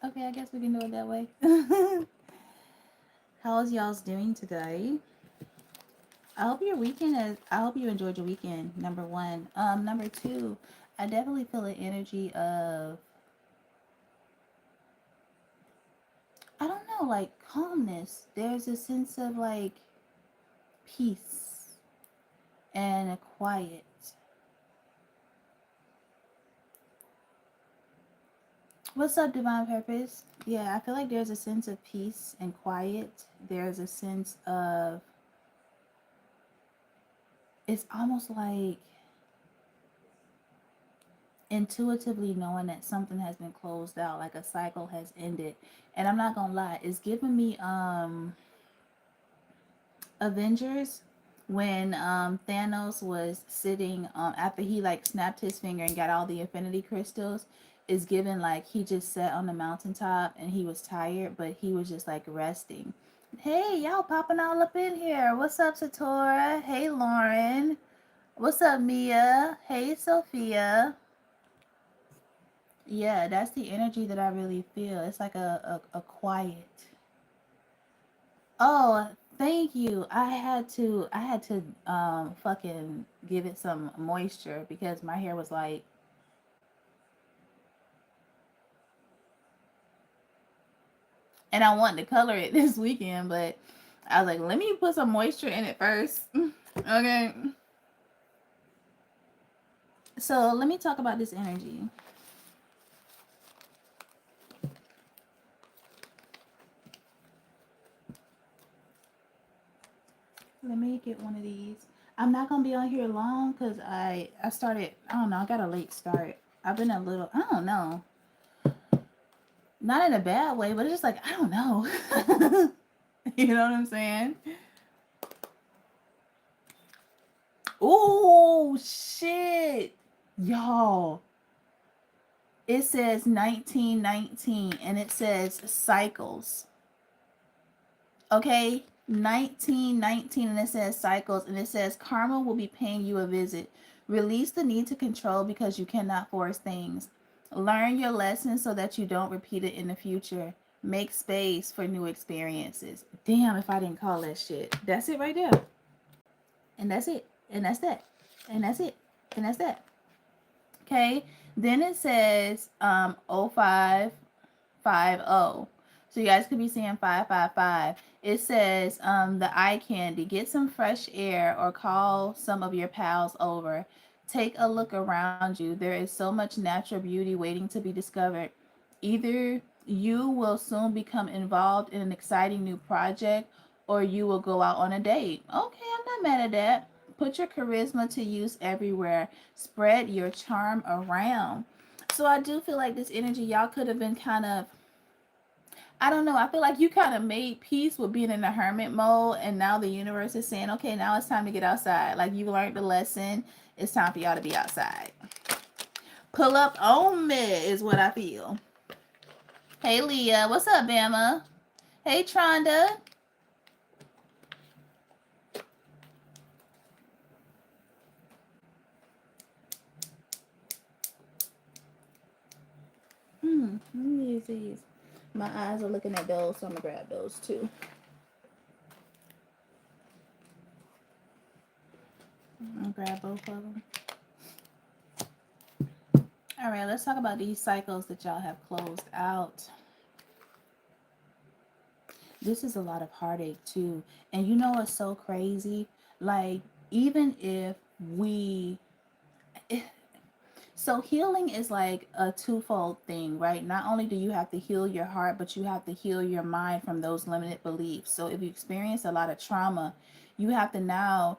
Okay, I guess we can do it that way. How's y'all's doing today? I hope you enjoyed your weekend, number one. Number two, I definitely feel the energy of, I don't know, like calmness. There's a sense of like peace and a quiet. What's up, Divine Purpose? Yeah, I feel like there's a sense of peace and quiet. There's a sense of, it's almost like intuitively knowing that something has been closed out, like a cycle has ended. And I'm not gonna lie, it's giving me Avengers, when Thanos was sitting after he like snapped his finger and got all the infinity crystals, is given like he just sat on the mountaintop and he was tired, but he was just like resting. Hey, y'all popping all up in here. What's up, Satora? Hey, Lauren. What's up, Mia? Hey, Sophia. Yeah, that's the energy that I really feel. It's like a quiet. Oh, thank you. I had to fucking give it some moisture because my hair was like, and I wanted to color it this weekend, but I was like, let me put some moisture in it first. Okay. So let me talk about this energy. Let me get one of these. I'm not gonna be on here long because I started, I don't know, I got a late start. I've been a little, I don't know, not in a bad way, but it's just like I don't know. You know what I'm saying? Oh shit, y'all! It says 1919 and it says cycles. Okay, 1919 and it says cycles and it says karma will be paying you a visit. Release the need to control because you cannot force things. Learn your lessons so that you don't repeat it in the future. Make space for new experiences. Damn, if I didn't call that shit. That's it right there. And that's it. And that's that. And that's it. And that's that. Okay. Then it says 0550. So you guys could be seeing 555. It says the eye candy. Get some fresh air or call some of your pals over. Take a look around you. There is so much natural beauty waiting to be discovered. Either you will soon become involved in an exciting new project or you will go out on a date. Okay, I'm not mad at that. Put your charisma to use everywhere. Spread your charm around. So I do feel like this energy, y'all could have been kind of, I don't know, I feel like you kind of made peace with being in the hermit mode, and now the universe is saying, okay, now it's time to get outside. Like you learned the lesson. It's time for y'all to be outside. Pull up on me is what I feel. Hey Leah, what's up, Bama? Hey Tronda. Let me use these. My eyes are looking at those, so I'm gonna grab those too. I'm gonna grab both of them. All right, let's talk about these cycles that y'all have closed out. This is a lot of heartache too. And you know what's so crazy? Like, even if we, so healing is like a twofold thing, right? Not only do you have to heal your heart, but you have to heal your mind from those limited beliefs. So if you experience a lot of trauma, you have to now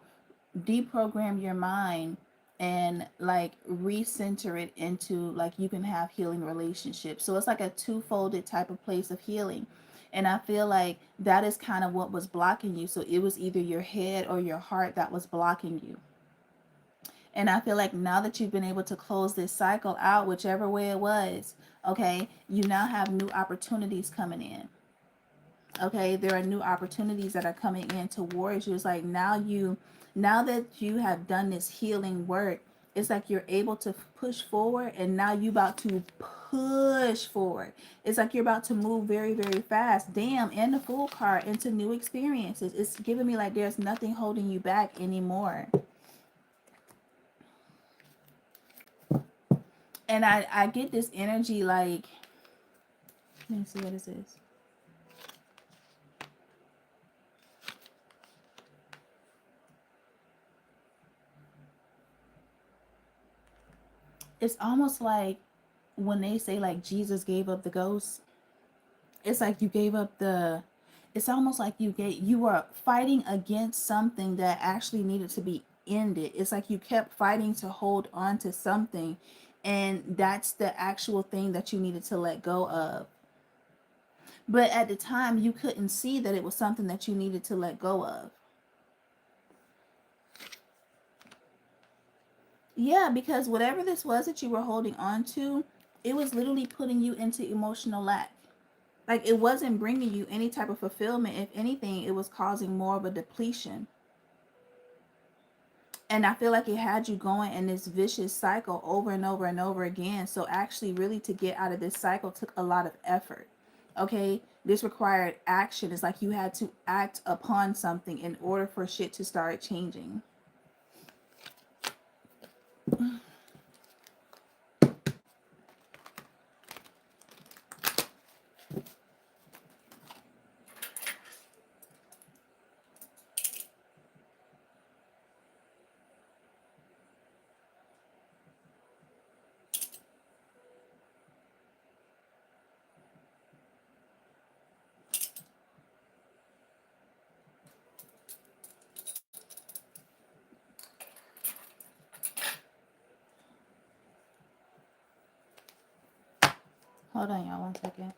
deprogram your mind and like recenter it into like you can have healing relationships. So it's like a two-folded type of place of healing. And I feel like that is kind of what was blocking you. So it was either your head or your heart that was blocking you. And I feel like now that you've been able to close this cycle out, whichever way it was, okay, you now have new opportunities coming in. Okay, there are new opportunities that are coming in towards you. It's like now that you have done this healing work, It's like you're able to push forward, and now you about to push forward. It's like you're about to move very, very fast. Damn, and the Fool card into new experiences. It's giving me like there's nothing holding you back anymore. And I get this energy like, let me see what this is. It's almost like when they say like Jesus gave up the ghost. It's like you gave up the, it's almost like you were fighting against something that actually needed to be ended. It's like you kept fighting to hold on to something, and that's the actual thing that you needed to let go of. But at the time you couldn't see that it was something that you needed to let go of. Yeah, because whatever this was that you were holding on to, it was literally putting you into emotional lack. Like it wasn't bringing you any type of fulfillment. If anything, it was causing more of a depletion. And I feel like it had you going in this vicious cycle over and over and over again. So actually really to get out of this cycle took a lot of effort. Okay? This required action. It's like you had to act upon something in order for shit to start changing. Hold on, y'all, 1 second.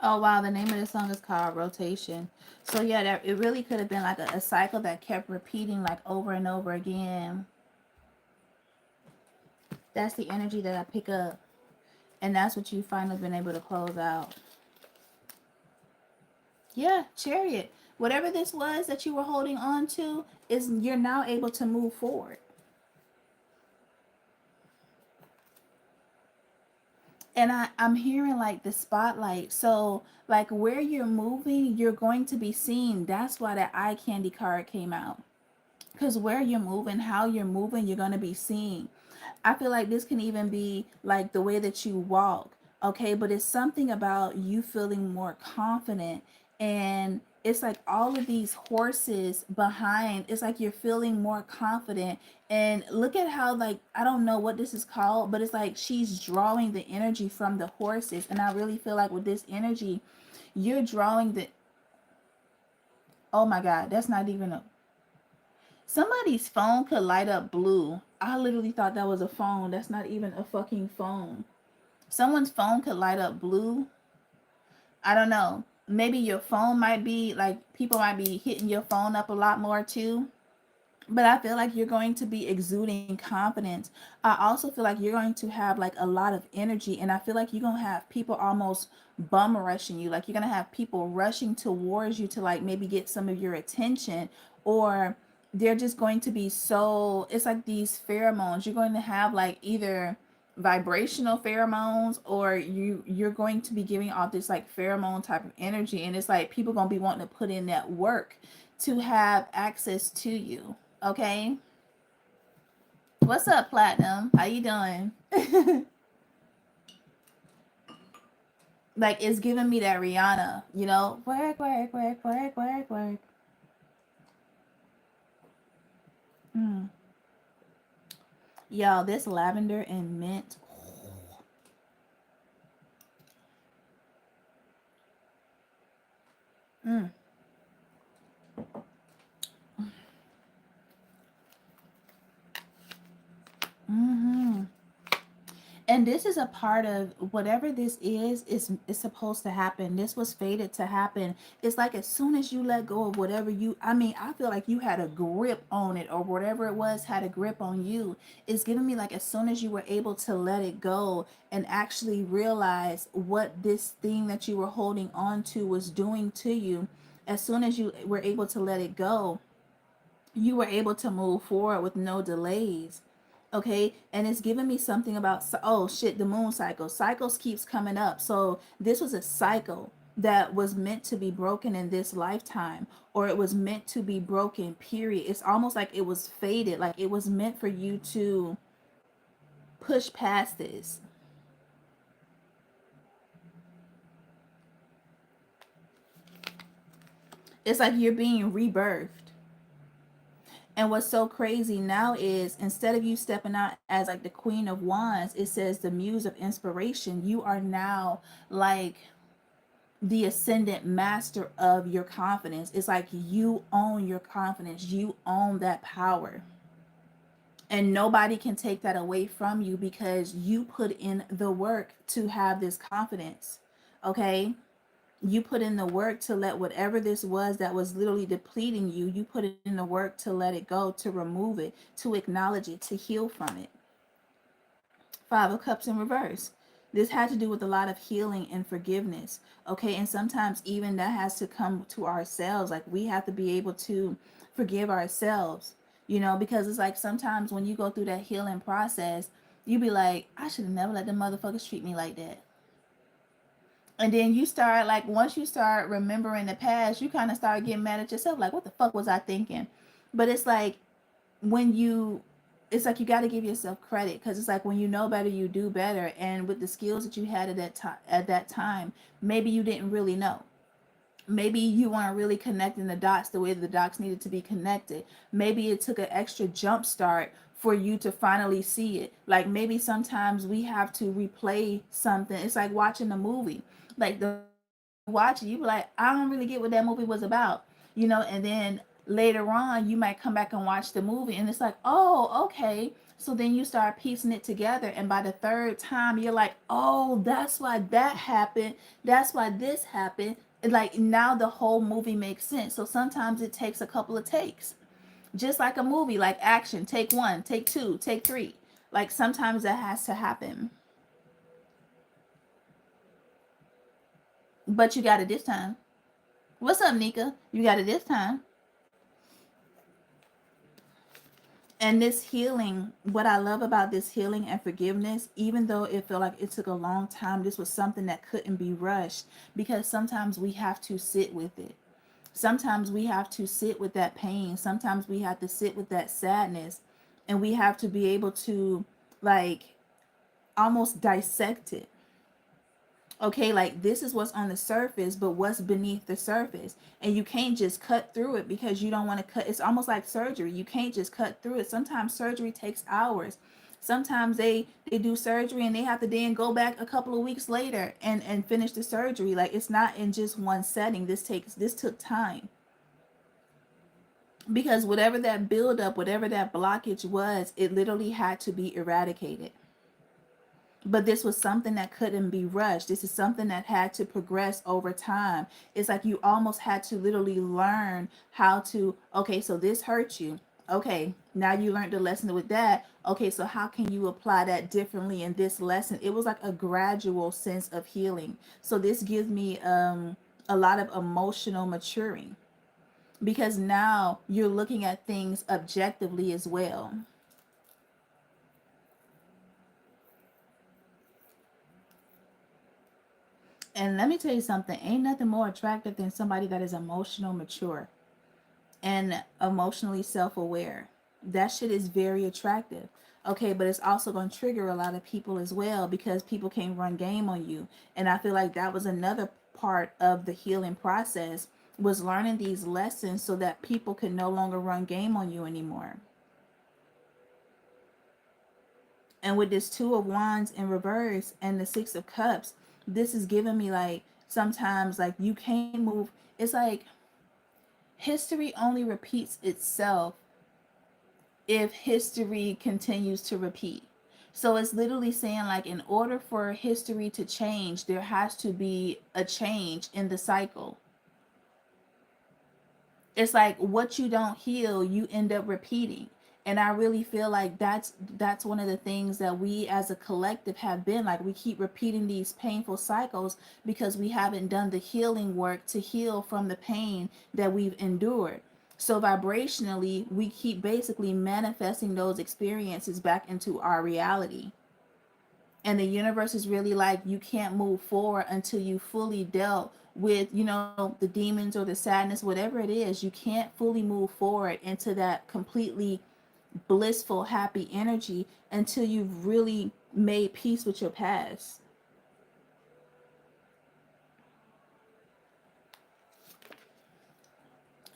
Oh wow, the name of the song is called Rotation. So yeah, that it really could have been like a cycle that kept repeating like over and over again. That's the energy that I pick up. And that's what you finally been able to close out. Yeah, Chariot. Whatever this was that you were holding on to, is you're now able to move forward. And I'm hearing like the spotlight. So like where you're moving, you're going to be seen. That's why that eye candy card came out. Because where you're moving, how you're moving, you're going to be seen. I feel like this can even be like the way that you walk, okay? But it's something about you feeling more confident. And it's like all of these horses behind, it's like you're feeling more confident. And look at how, like, I don't know what this is called, but it's like she's drawing the energy from the horses. And I really feel like with this energy, you're drawing the, oh my God, that's not even a, somebody's phone could light up blue. I literally thought that was a phone. That's not even a fucking phone. Someone's phone could light up blue. I don't know. Maybe your phone might be like, people might be hitting your phone up a lot more too. But I feel like you're going to be exuding confidence. I also feel like you're going to have like a lot of energy, and I feel like you're going to have people almost bum rushing you. Like you're going to have people rushing towards you to like maybe get some of your attention, or they're just going to be so, it's like these pheromones. You're going to have like either vibrational pheromones, or you're going to be giving off this like pheromone type of energy, and it's like people going to be wanting to put in that work to have access to you. Okay. What's up, Platinum? How you doing? Like it's giving me that Rihanna, you know, work, work, work, work, work, work. Mm. Y'all, this lavender and mint. Mm. And this is a part of whatever this is supposed to happen. This was fated to happen. It's like as soon as you let go of whatever you, I mean, I feel like you had a grip on it, or whatever it was had a grip on you. It's giving me like as soon as you were able to let it go and actually realize what this thing that you were holding on to was doing to you, as soon as you were able to let it go, you were able to move forward with no delays. Okay, and it's giving me something about, oh shit, the moon cycles keeps coming up. So this was a cycle that was meant to be broken in this lifetime, or it was meant to be broken, period. It's almost like it was fated, like it was meant for you to push past this. It's like you're being rebirthed. And what's so crazy now is, instead of you stepping out as like the Queen of Wands, it says the Muse of Inspiration. You are now like the ascendant master of your confidence. It's like you own your confidence, you own that power. And nobody can take that away from you because you put in the work to have this confidence. Okay? You put in the work to let whatever this was that was literally depleting you, you put in the work to let it go, to remove it, to acknowledge it, to heal from it. Five of Cups in reverse. This had to do with a lot of healing and forgiveness. Okay, and sometimes even that has to come to ourselves. Like we have to be able to forgive ourselves, because it's like sometimes when you go through that healing process, you be like, I should have never let the motherfuckers treat me like that. And then you start, like, once you start remembering the past, you kind of start getting mad at yourself, like, what the fuck was I thinking? But it's like, when you, it's like you got to give yourself credit, because it's like when you know better, you do better. And with the skills that you had at that time, maybe you didn't really know. Maybe you weren't really connecting the dots the way the dots needed to be connected. Maybe it took an extra jump start for you to finally see it. Like maybe sometimes we have to replay something. It's like watching a movie. Like the first time you watch it, you be like, I don't really get what that movie was about, and then later on you might come back and watch the movie and it's like, oh, okay. So then you start piecing it together, and by the third time you're like, oh, that's why that happened, that's why this happened. Like now the whole movie makes sense. So sometimes it takes a couple of takes, just like a movie, like action, take one, take two, take three. Like sometimes that has to happen, but you got it this time. What's up, Nika? You got it this time. And this healing, what I love about this healing and forgiveness, even though it felt like it took a long time, this was something that couldn't be rushed, because sometimes we have to sit with it. Sometimes we have to sit with that pain. Sometimes we have to sit with that sadness, and we have to be able to, like, almost dissect it. Okay, like this is what's on the surface, but what's beneath the surface. And you can't just cut through it because you don't want to cut. It's almost like surgery. You can't just cut through it. Sometimes surgery takes hours. Sometimes they do surgery and they have to then go back a couple of weeks later and finish the surgery. Like it's not in just one setting. This took time. Because whatever that buildup, whatever that blockage was, it literally had to be eradicated. But this was something that couldn't be rushed. This is something that had to progress over time. It's like you almost had to literally learn how to, okay, so this hurt you. Okay, now you learned the lesson with that. Okay, so how can you apply that differently in this lesson? It was like a gradual sense of healing. So this gives me a lot of emotional maturing, because now you're looking at things objectively as well. And let me tell you something, ain't nothing more attractive than somebody that is emotional mature and emotionally self-aware. That shit is very attractive. Okay, but it's also going to trigger a lot of people as well, because people can't run game on you. And I feel like that was another part of the healing process, was learning these lessons so that people can no longer run game on you anymore. And with this Two of Wands in reverse and the Six of Cups, this is giving me like sometimes like you can't move. It's like history only repeats itself if history continues to repeat. So it's literally saying like in order for history to change, there has to be a change in the cycle. It's like what you don't heal, you end up repeating. And I really feel like that's one of the things that we as a collective have been like, we keep repeating these painful cycles because we haven't done the healing work to heal from the pain that we've endured. So vibrationally, we keep basically manifesting those experiences back into our reality. And the universe is really like, you can't move forward until you fully dealt with, the demons or the sadness, whatever it is. You can't fully move forward into that completely blissful, happy energy until you've really made peace with your past.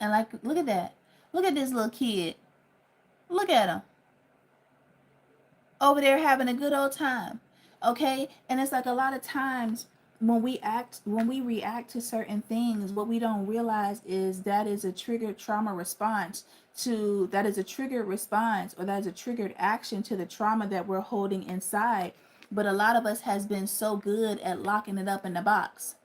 And like, look at that. Look at this little kid. Look at him over there having a good old time. Okay? And it's like a lot of times when we react to certain things, what we don't realize is that is a triggered trauma response to that is a triggered response, or that is a triggered action to the trauma that we're holding inside. But a lot of us has been so good at locking it up in the box.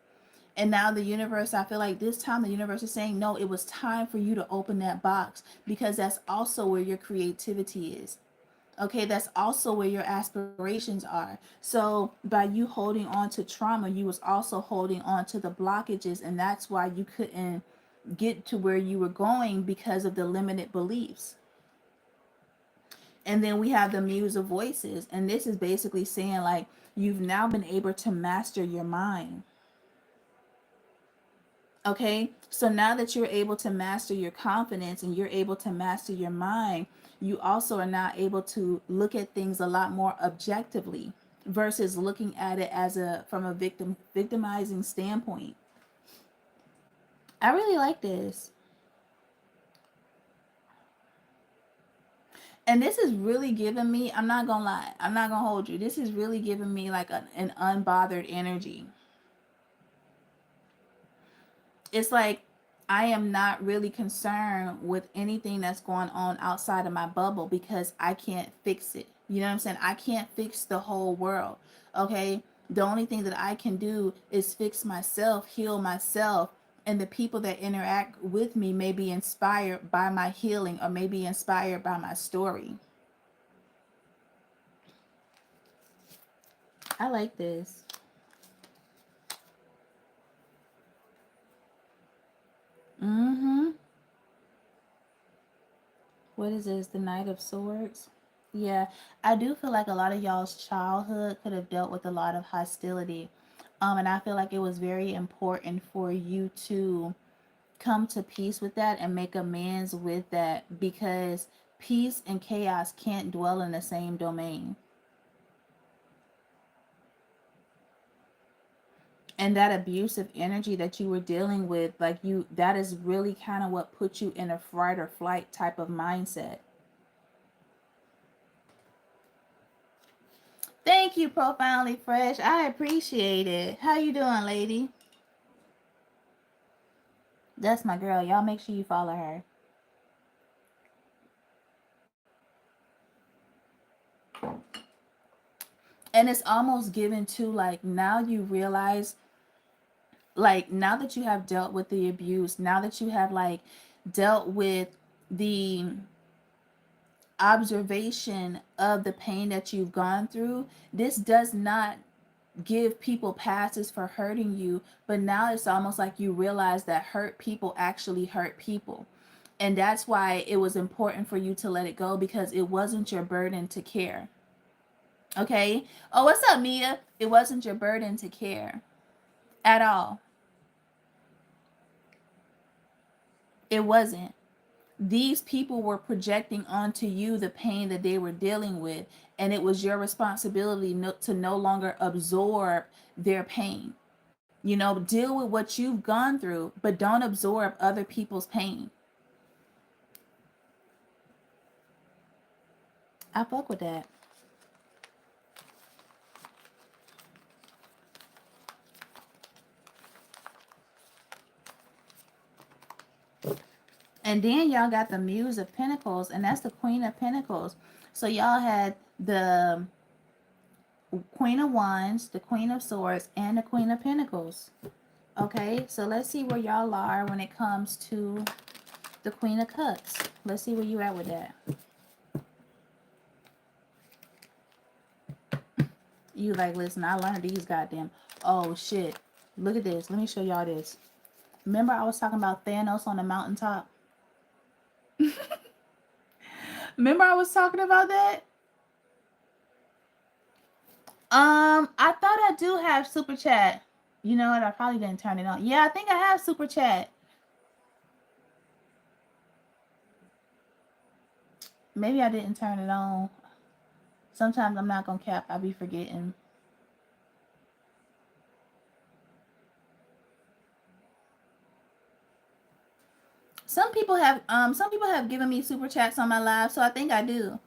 And now the universe, I feel like this time the universe is saying, no, it was time for you to open that box, because that's also where your creativity is. Okay, that's also where your aspirations are. So by you holding on to trauma, you was also holding on to the blockages, and that's why you couldn't get to where you were going because of the limited beliefs. And then we have the muse of voices, and this is basically saying like, you've now been able to master your mind. Okay, so now that you're able to master your confidence and you're able to master your mind, you also are now able to look at things a lot more objectively versus looking at it as a from a victimizing standpoint. I really like this. And this is really giving me, I'm not gonna lie, I'm not gonna hold you. This is really giving me like an unbothered energy. It's like I am not really concerned with anything that's going on outside of my bubble because I can't fix it. You know what I'm saying? I can't fix the whole world. Okay? The only thing that I can do is fix myself, heal myself, and the people that interact with me may be inspired by my healing or may be inspired by my story. I like this. Mm-hmm. What is this? The Knight of Swords? Yeah, I do feel like a lot of y'all's childhood could have dealt with a lot of hostility. And I feel like it was very important for you to come to peace with that and make amends with that, because peace and chaos can't dwell in the same domain. And that abusive energy that you were dealing with, like you, that is really kind of what put you in a fright or flight type of mindset. Thank you, Profoundly Fresh. I appreciate it. How you doing, lady? That's my girl. Y'all make sure you follow her. And it's almost given to like, now you realize, like, now that you have dealt with the abuse, now that you have like dealt with the observation of the pain that you've gone through, this does not give people passes for hurting you, but now it's almost like you realize that hurt people actually hurt people. And that's why it was important for you to let it go, because it wasn't your burden to care. Okay? Oh, what's up, Mia? It wasn't your burden to care at all. It wasn't. These people were projecting onto you the pain that they were dealing with, and it was your responsibility to no longer absorb their pain. Deal with what you've gone through, but don't absorb other people's pain. I fuck with that. And then y'all got the Muse of Pentacles, and that's the Queen of Pentacles. So y'all had the Queen of Wands, the Queen of Swords, and the Queen of Pentacles. Okay, so let's see where y'all are when it comes to the Queen of Cups. Let's see where you at with that. You like, listen, I learned these goddamn. Oh shit. Look at this. Let me show y'all this. Remember I was talking about Thanos on the mountaintop? Remember I was talking about that? I thought I do have super chat. You know what? I probably didn't turn it on. Yeah, I think I have super chat. Maybe I didn't turn it on. Sometimes I'm not gonna cap. I be forgetting. Some people have given me super chats on my live, so I think I do.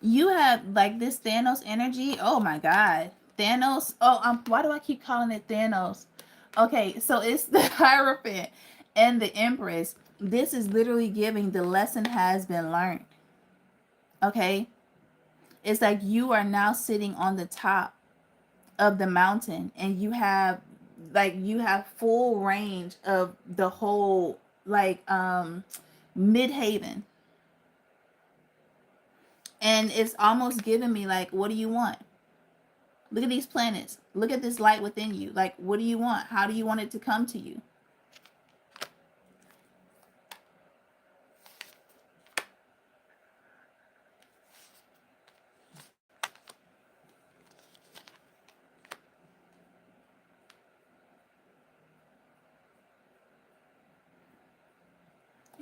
You have like this Thanos energy. Oh my god. Thanos. Oh, why do I keep calling it Thanos? Okay, so it's the Hierophant and the Empress. This is literally giving the lesson has been learned. Okay? It's like you are now sitting on the top of the mountain and you have full range of the whole Midhaven. And it's almost giving me like, what do you want? Look at these planets. Look at this light within you. Like, what do you want? How do you want it to come to you?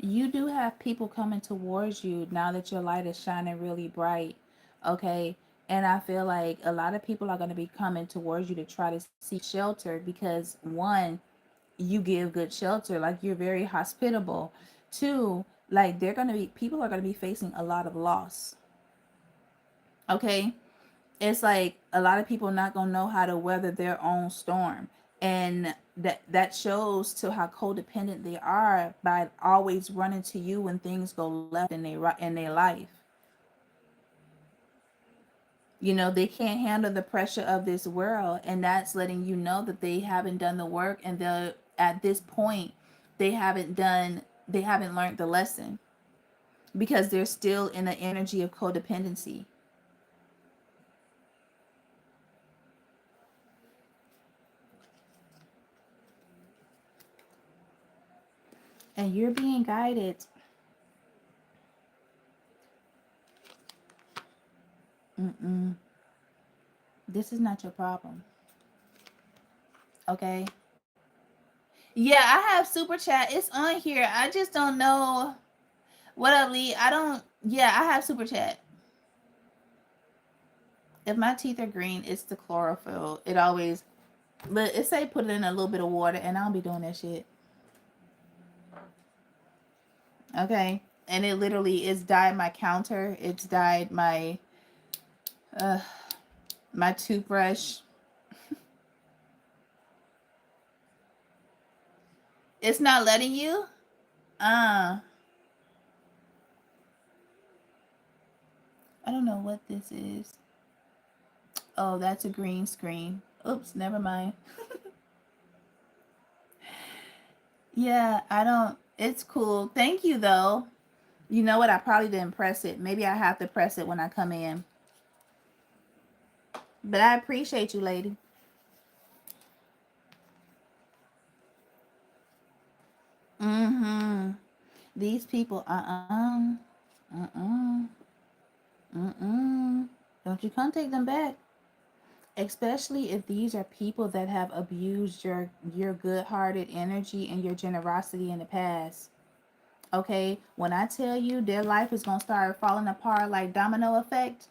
You do have people coming towards you now that your light is shining really bright. Okay. And I feel like a lot of people are going to be coming towards you to try to seek shelter because, one, you give good shelter. Like, you're very hospitable. Two, like, people are going to be facing a lot of loss. Okay. It's like a lot of people not gonna know how to weather their own storm, and that shows to how codependent they are by always running to you when things go left in their life. You know, they can't handle the pressure of this world, and that's letting you know that they haven't done the work, and the at this point they haven't learned the lesson because they're still in the energy of codependency. And you're being guided. Mm-mm. This is not your problem. Okay. Yeah, I have super chat. It's on here. I just don't know. What up, Lee? I don't. Yeah, I have super chat. If my teeth are green, it's the chlorophyll. It always. It say put it in a little bit of water, and I don't be doing that shit. Okay. And it literally is dyed my counter. It's dyed uh my toothbrush. It's not letting you. Uh, I don't know what this is. Oh, that's a green screen. Oops, never mind. Yeah, I don't. It's cool. Thank you, though. You know what? I probably didn't press it. Maybe I have to press it when I come in. But I appreciate you, lady. Mm-hmm. These people, uh-uh, mm-mm. Don't you come take them back. Especially if these are people that have abused your good-hearted energy and your generosity in the past. Okay? When I tell you their life is gonna start falling apart like domino effect,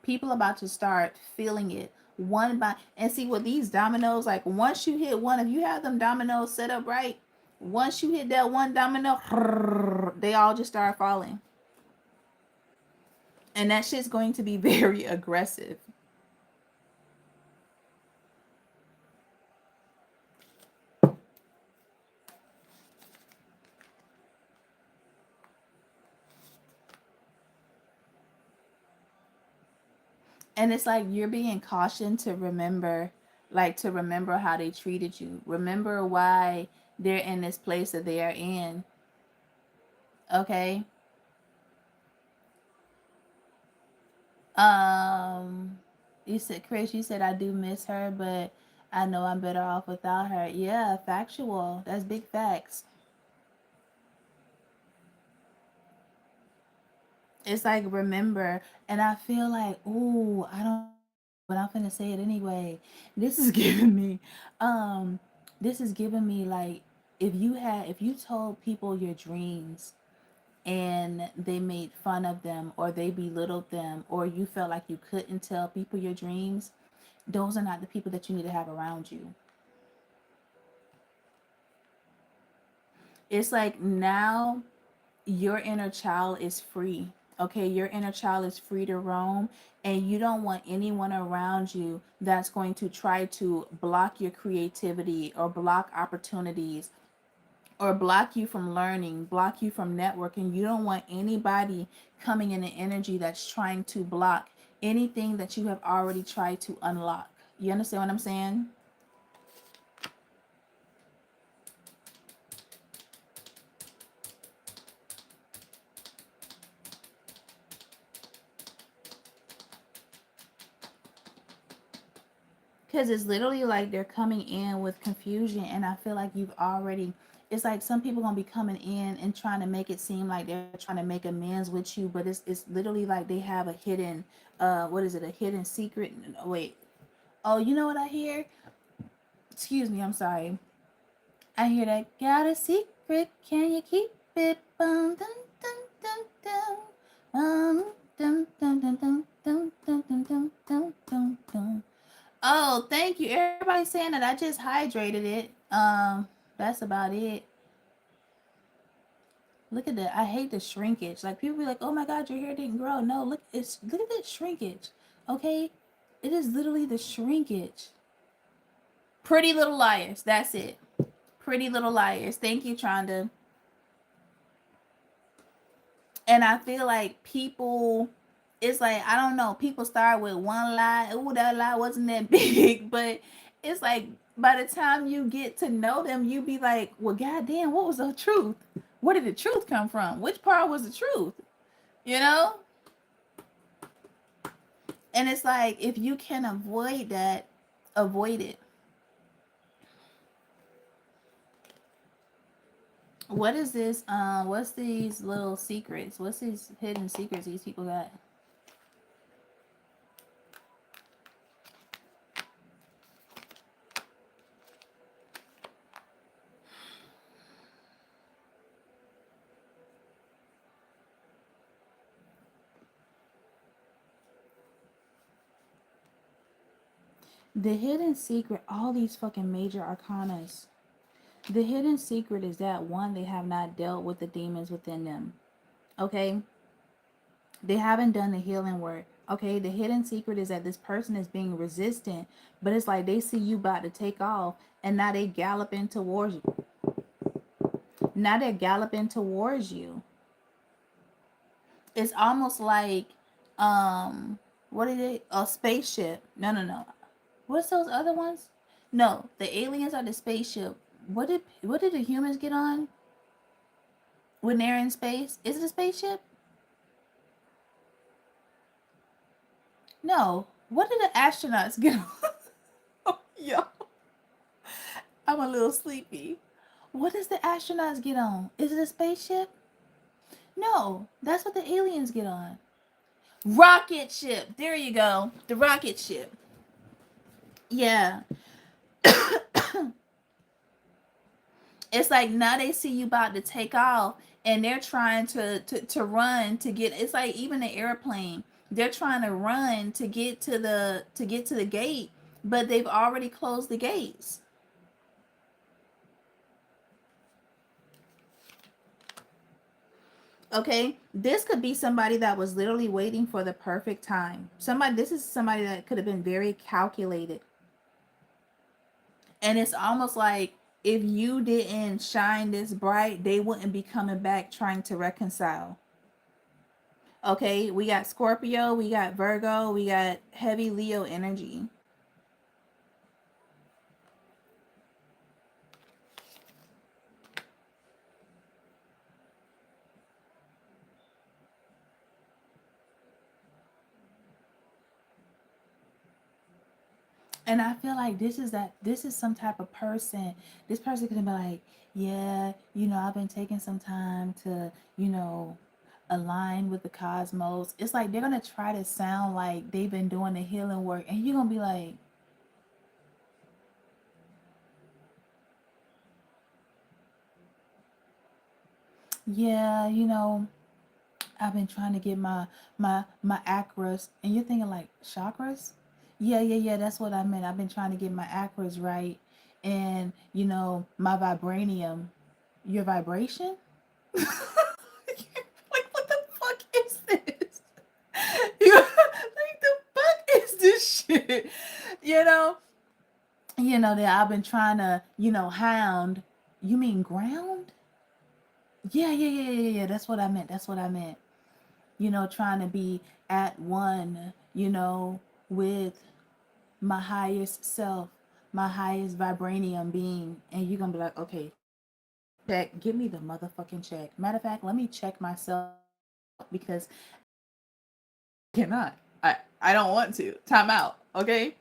people about to start feeling it one by, and see what these dominoes, like once you hit one, if you have them dominoes set up right, once you hit that one domino, they all just start falling, and that shit's going to be very aggressive. And it's like you're being cautioned to remember, like to remember how they treated you. Remember why they're in this place that they are in. Okay. Um, you said, Chris, you said I do miss her, but I know I'm better off without her. Yeah, factual. That's big facts. It's like remember, and I feel like, ooh, I don't want to say this, but I'm finna say it anyway. This is giving me, um, this is giving me like, if you told people your dreams and they made fun of them or they belittled them or you felt like you couldn't tell people your dreams, those are not the people that you need to have around you. It's like now your inner child is free. Okay, your inner child is free to roam, and you don't want anyone around you that's going to try to block your creativity or block opportunities or block you from learning, block you from networking. You don't want anybody coming in the energy that's trying to block anything that you have already tried to unlock. You understand what I'm saying? Because it's literally like they're coming in with confusion, and I feel like you've already. It's like some people gonna be coming in and trying to make it seem like they're trying to make amends with you, but it's literally like they have a hidden, what is it? A hidden secret? Wait. Oh, you know what I hear? Excuse me. I'm sorry. I hear that. Got a secret? Can you keep it? Dun dun dun dun. Dun dun dun dun dun dun dun dun dun dun dun. Oh, thank you. Everybody's saying that I just hydrated it. That's about it. Look at that. I hate the shrinkage. Like people be like, "Oh my God, your hair didn't grow." No, look at that shrinkage. Okay, it is literally the shrinkage. Pretty Little Liars. That's it. Pretty Little Liars. Thank you, Tronda. And I feel like people, it's like I don't know, people start with one lie. Oh, that lie wasn't that big, but it's like by the time you get to know them, you be like, well, goddamn, what was the truth? Where did the truth come from? Which part was the truth? You know? And it's like if you can avoid that, avoid it. What is this? What's these little secrets? What's these hidden secrets these people got? The hidden secret, all these fucking major arcanas. The hidden secret is that one, they have not dealt with the demons within them. Okay? They haven't done the healing work. Okay? The hidden secret is that this person is being resistant, but it's like they see you about to take off and now they galloping towards you. Now they're galloping towards you. It's almost like what is it? A spaceship. No, no, no. What's those other ones? No, the aliens are the spaceship. What did the humans get on when they're in space? Is it a spaceship? No. What did the astronauts get on? Oh, yo, I'm a little sleepy. What does the astronauts get on? Is it a spaceship? No, that's what the aliens get on. Rocket ship. There you go. The rocket ship. Yeah. It's like now they see you about to take off and they're trying to run to get, it's like even the airplane, they're trying to run to get to the gate, but they've already closed the gates. Okay, this could be somebody that was literally waiting for the perfect time. Somebody, this is somebody that could have been very calculated. And it's almost like if you didn't shine this bright, they wouldn't be coming back trying to reconcile. Okay, we got Scorpio, we got Virgo, we got heavy Leo energy. And I feel like this is some type of person. This person could be like, yeah, I've been taking some time to, align with the cosmos. It's like they're gonna try to sound like they've been doing the healing work, and you're gonna be like, yeah, I've been trying to get my acras, and you're thinking like chakras. Yeah, yeah, yeah. That's what I meant. I've been trying to get my acras right, and my vibranium. Your vibration? Like, what the fuck is this? Like, the fuck is this shit? You know, that I've been trying to, hound. You mean ground? Yeah, yeah, yeah, yeah, yeah. That's what I meant. That's what I meant. Trying to be at one, with my highest self, my highest vibranium being. And you're going to be like, okay, check. Give me the motherfucking check. Matter of fact, let me check myself because I cannot. I don't want to. Time out. Okay.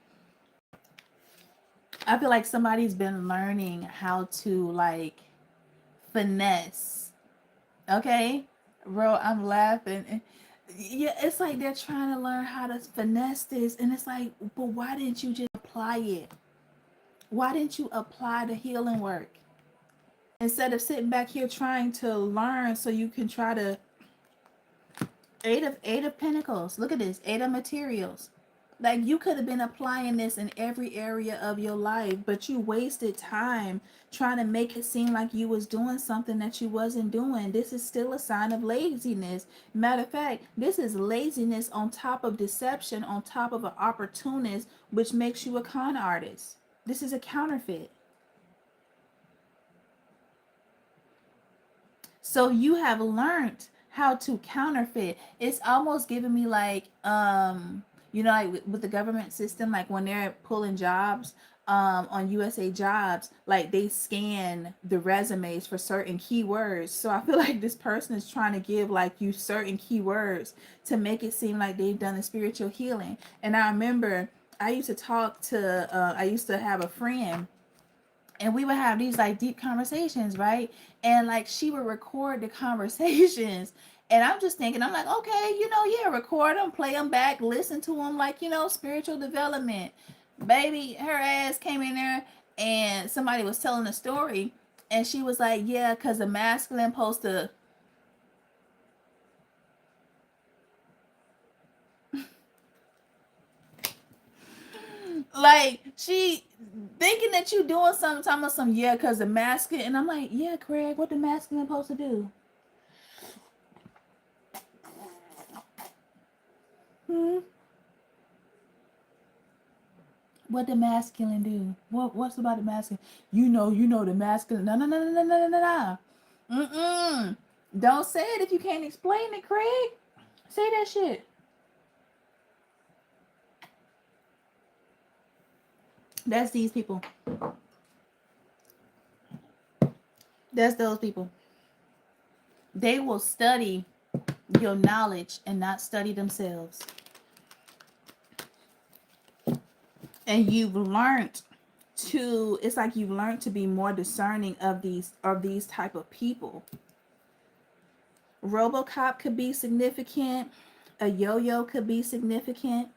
I feel like somebody's been learning how to like finesse. Okay. Bro, I'm laughing. Yeah, it's like they're trying to learn how to finesse this. And it's like, but why didn't you just apply it? Why didn't you apply the healing work? Instead of sitting back here trying to learn so you can try to eight of pentacles. Look at this. Eight of materials. Like you could have been applying this in every area of your life, but you wasted time trying to make it seem like you was doing something that you wasn't doing. This is still a sign of laziness. Matter of fact, this is laziness on top of deception, on top of an opportunist, which makes you a con artist. This is a counterfeit. So you have learned how to counterfeit. It's almost giving me like like with the government system, like when they're pulling jobs on USA Jobs, like they scan the resumes for certain keywords. So I feel like this person is trying to give like you certain keywords to make it seem like they've done a spiritual healing. And I remember I used to have a friend, and we would have these like deep conversations, right? And like she would record the conversations, and I'm just thinking, I'm like, okay, yeah, record them, play them back, listen to them, like, spiritual development. Baby, her ass came in there, and somebody was telling a story, and she was like, yeah, because the masculine supposed to, like, she thinking that you doing something, talking about some, yeah, because the masculine, and I'm like, yeah, Craig, what the masculine supposed to do? Hmm? What the masculine do? What's about the masculine? The masculine. No, no, no, no, no, no, no, no. Mm-mm. Don't say it if you can't explain it, Craig. Say that shit. That's these people. That's those people. They will study your knowledge and not study themselves. And you've learned it's like you've learned to be more discerning of these type of people. RoboCop could be significant. A yo-yo could be significant.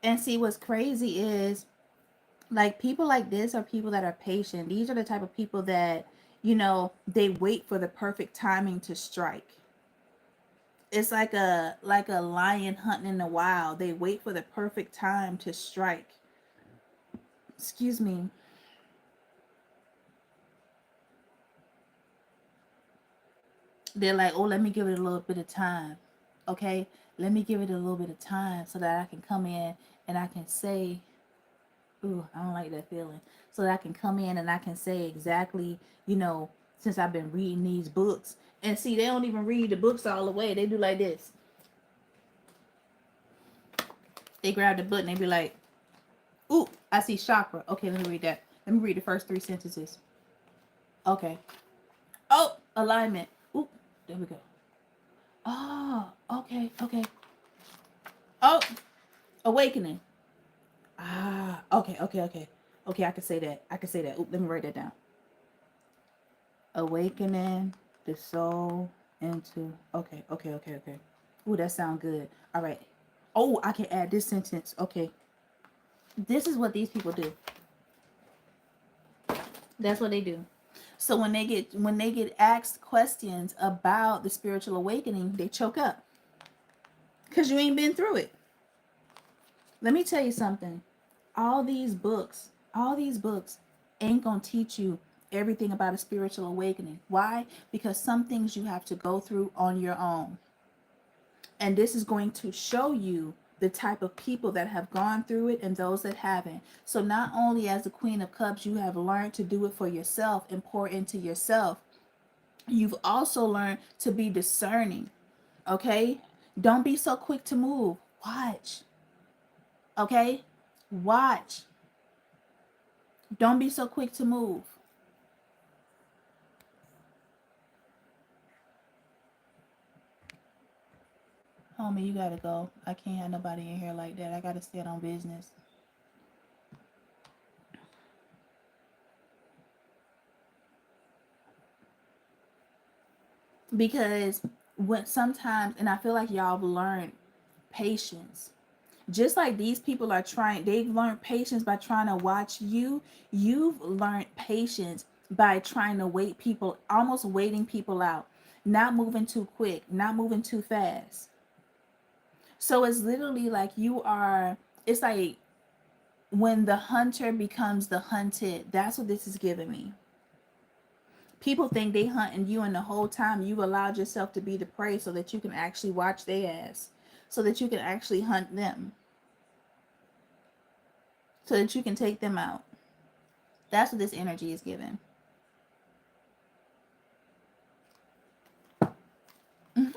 And see, what's crazy is like people like this are people that are patient. These are the type of people that, they wait for the perfect timing to strike. It's like a lion hunting in the wild. They wait for the perfect time to strike. Excuse me. They're like, oh, let me give it a little bit of time. Okay? Let me give it a little bit of time so that I can come in and I can say, ooh, I don't like that feeling. So that I can come in and I can say exactly, since I've been reading these books. And see, they don't even read the books all the way. They do like this. They grab the book and they be like, ooh, I see chakra. Okay, let me read that. Let me read the first three sentences. Okay. Oh, alignment. Ooh, there we go. Oh, okay, okay. Oh, awakening. Ah, okay, okay, okay. Okay, I can say that. I can say that. Ooh, let me write that down. Awakening the soul into. Okay, okay, okay, okay. Ooh, that sounds good. All right. Oh, I can add this sentence. Okay. This is what these people do. That's what they do. So when they get asked questions about the spiritual awakening, they choke up because you ain't been through it. Let me tell you something. All these books ain't gonna teach you everything about a spiritual awakening. Why? Because some things you have to go through on your own. And this is going to show you the type of people that have gone through it and those that haven't. So not only as the Queen of Cups, you have learned to do it for yourself and pour into yourself, you've also learned to be discerning. Okay? Don't be so quick to move. Watch. Okay? Watch. Don't be so quick to move. Homie, you gotta go. I can't have nobody in here like that. I gotta stand on business. Because when sometimes, and I feel like y'all have learned patience. Just like these people are trying, they've learned patience by trying to watch you. You've learned patience by trying to wait people, almost waiting people out, not moving too quick, not moving too fast. So it's literally like it's like when the hunter becomes the hunted. That's what this is giving me. People think they hunting you, and the whole time you allowed yourself to be the prey so that you can actually watch their ass, so that you can actually hunt them, so that you can take them out. That's what this energy is giving. Mhm.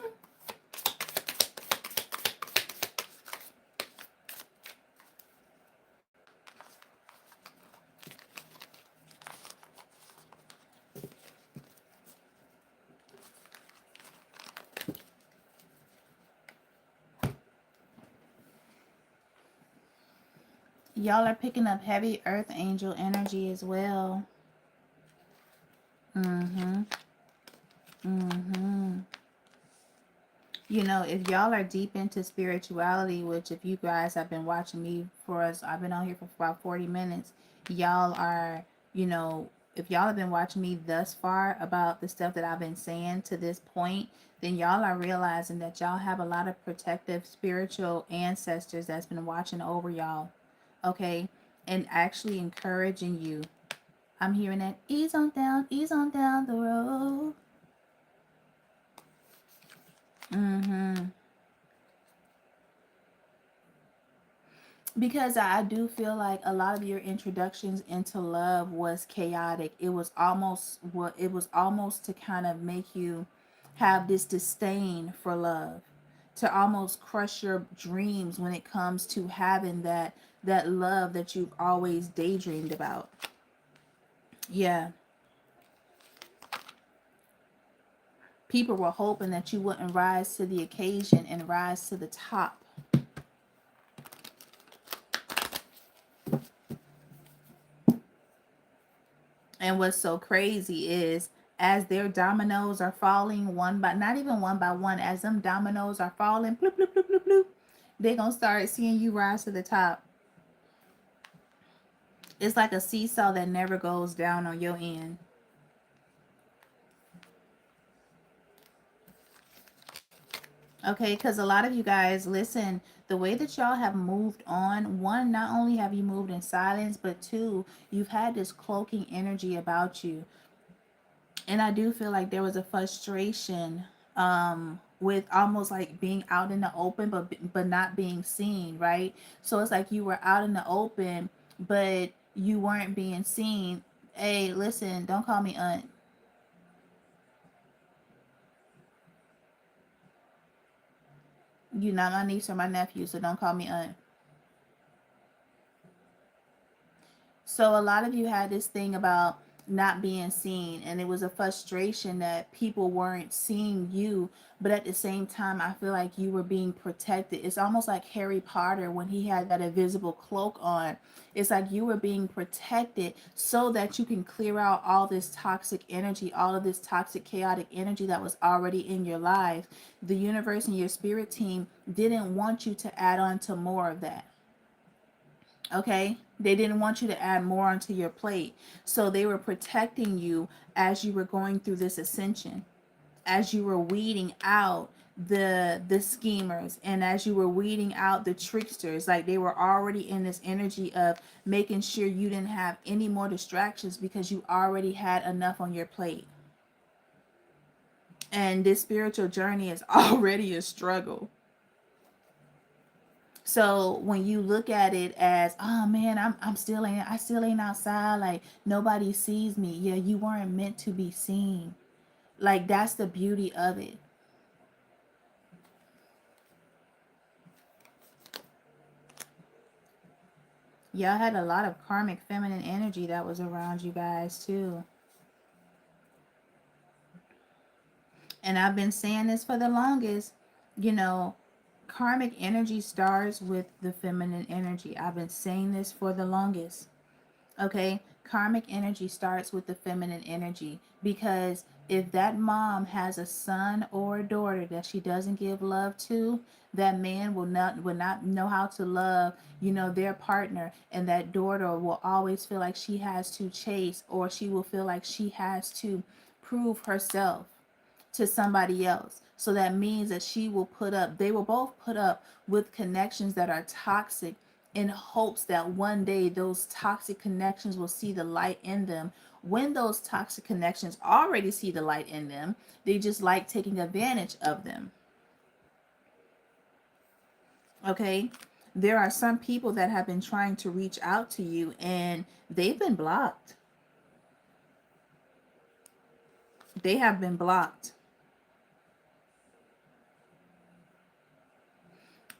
Y'all are picking up heavy earth angel energy as well. Mm-hmm. Mm-hmm. You know, if y'all are deep into spirituality, which if you guys have been watching me for us, I've been on here for about 40 minutes. Y'all are, you know, if y'all have been watching me thus far about the stuff that I've been saying to this point, then y'all are realizing that y'all have a lot of protective spiritual ancestors that's been watching over y'all. Okay? And actually encouraging you. I'm hearing that ease on down the road. Mm-hmm. Because I do feel like a lot of your introductions into love was chaotic. It was almost to kind of make you have this disdain for love, to almost crush your dreams when it comes to having that love that you've always daydreamed about. Yeah. People were hoping that you wouldn't rise to the occasion and rise to the top. And what's so crazy is as their dominoes are falling one by, not even one by one, as them dominoes are falling, bloop, bloop, bloop, bloop, bloop, they're going to start seeing you rise to the top. It's like a seesaw that never goes down on your end. Okay, because a lot of you guys, listen, the way that y'all have moved on, one, not only have you moved in silence, but two, you've had this cloaking energy about you. And I do feel like there was a frustration with almost like being out in the open but not being seen, right? So it's like you were out in the open but you weren't being seen. Hey, listen, don't call me aunt. You're not my niece or my nephew, so don't call me aunt. So a lot of you had this thing about not being seen, and it was a frustration that people weren't seeing you, but at the same time I feel like you were being protected. It's almost like Harry Potter when he had that invisible cloak on. It's like you were being protected so that you can clear out all this toxic energy, all of this toxic chaotic energy that was already in your lives. The universe and your spirit team didn't want you to add on to more of that. Okay, they didn't want you to add more onto your plate, so they were protecting you as you were going through this ascension, as you were weeding out the schemers, and as you were weeding out the tricksters. Like, they were already in this energy of making sure you didn't have any more distractions because you already had enough on your plate. And this spiritual journey is already a struggle. So when you look at it as, oh man, I still ain't outside, like nobody sees me. Yeah, you weren't meant to be seen. Like, that's the beauty of it. Y'all had a lot of karmic feminine energy that was around you guys too. And I've been saying this for the longest, you know, karmic energy starts with the feminine energy. I've been saying this for the longest. Okay, karmic energy starts with the feminine energy, because if that mom has a son or a daughter that she doesn't give love to, that man will not know how to love, their partner, and that daughter will always feel like she has to chase, or she will feel like she has to prove herself to somebody else. So that means that they will both put up with connections that are toxic, in hopes that one day those toxic connections will see the light in them. When those toxic connections already see the light in them, they just like taking advantage of them. Okay? There are some people that have been trying to reach out to you and they've been blocked. They have been blocked.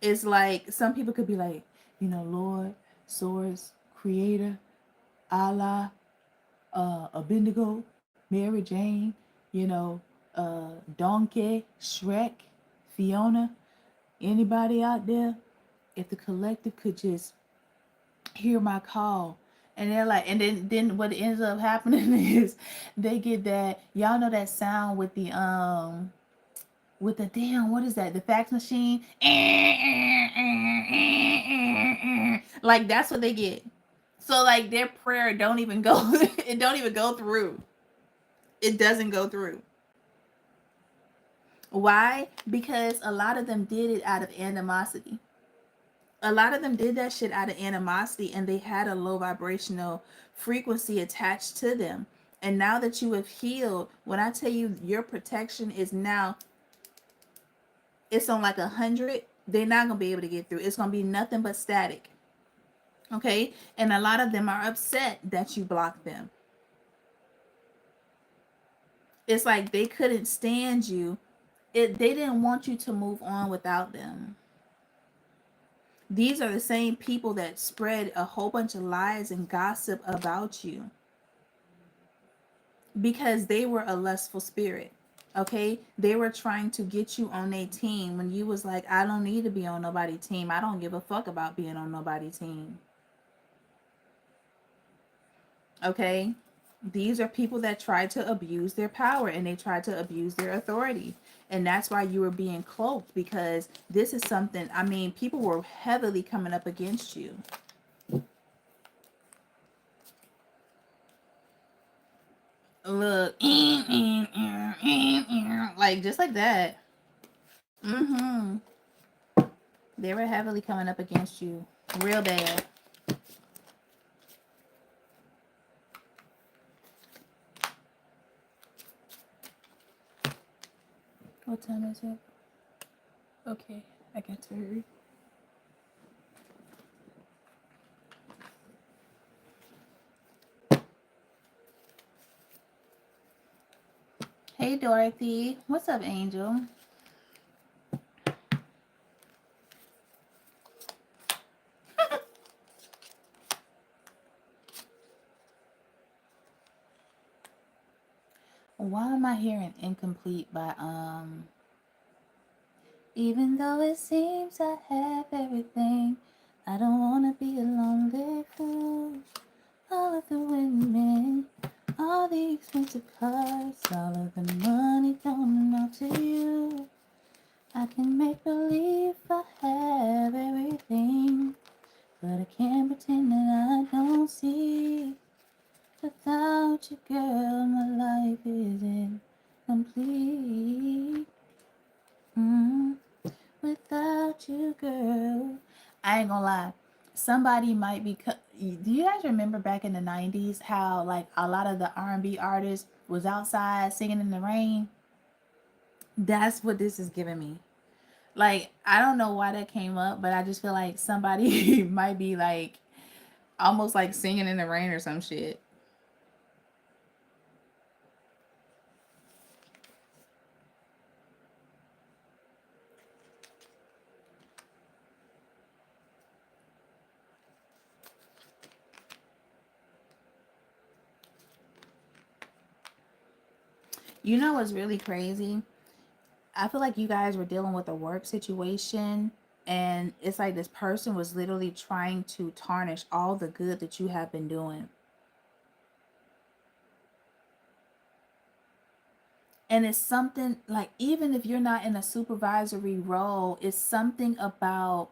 It's like some people could be like, Lord, Source, Creator, Allah, Abednego, Mary Jane, Donkey, Shrek, Fiona, anybody out there, if the collective could just hear my call. And they're like, and then what ends up happening is they get that, y'all know that sound with the damn, what is that? The fax machine. Like, that's what they get. So like their prayer don't even go it don't even go through. It doesn't go through. Why? Because a lot of them did it out of animosity. A lot of them did that shit out of animosity, and they had a low vibrational frequency attached to them. And now that you have healed, when I tell you your protection is now, it's on like 100, they're not gonna be able to get through. It's gonna be nothing but static. Okay? And a lot of them are upset that you blocked them. It's like they couldn't stand you. They didn't want you to move on without them. These are the same people that spread a whole bunch of lies and gossip about you because they were a lustful spirit. Okay, they were trying to get you on their team when you was like, I don't need to be on nobody's team. I don't give a fuck about being on nobody's team. Okay, these are people that try to abuse their power, and they try to abuse their authority. And that's why you were being cloaked, because this is something, I mean, people were heavily coming up against you. Look, like just like that. Mm-hmm. They were heavily coming up against you, real bad. What time is it? Okay, I got to hurry. Hey Dorothy, what's up, Angel? Why am I hearing incomplete by even though it seems I have everything, I don't wanna be a lonely fool. All of the women, all the expensive cars, all of the money don't enough to you. I can make believe I have everything, but I can't pretend that I don't see. Without you, girl, my life isn't complete. Mm. Without you, girl. I ain't gonna lie. Somebody might be. Do you guys remember back in the 90s how like a lot of the R&B artists was outside singing in the rain? That's what this is giving me. Like I don't know why that came up, but I just feel like somebody might be like almost like singing in the rain or some shit. You know what's really crazy? I feel like you guys were dealing with a work situation, and it's like this person was literally trying to tarnish all the good that you have been doing. And it's something like, even if you're not in a supervisory role, it's something about